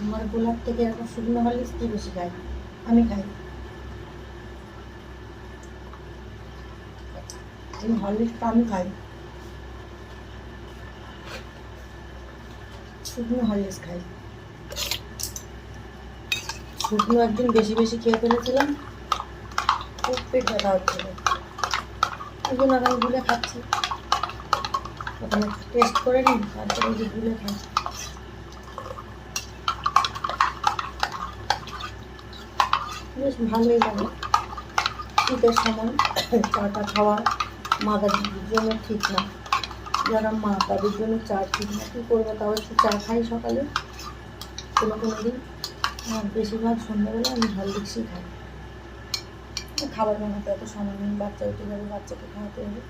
আমার গোলাপ থেকে এরকম শুকনো হরলিক্স কি বেশি খাই, আমি খাই। হরলিক্সটা আমি খাই, শুকনো হরলিক্স খাই। শুকনো একদিন বেশি বেশি খেয়ে ফেলেছিলাম, খুব পেট ব্যথা হচ্ছিল, ওই জন্য আমি গুলে খাচ্ছি। প্রথমে টেস্ট করে নিই, তারপরে যে গুলে খাই। বেশ ভালোই লাগে শীতের সময় চাটা খাওয়া। মাদার জন্য ঠিক না, যারা মা তাদের জন্য চা ঠিক না, কী করবো, তাও একটু চা খাই সকালে কোনো কোনো দিন। আর বেশিরভাগ সন্ধ্যাবেলা আমি হরলিক্সই খাই। খাবার বানাতে এত সময় নেই, বাচ্চা উঠে যাবে, বাচ্চাকে খাওয়াতে হবে।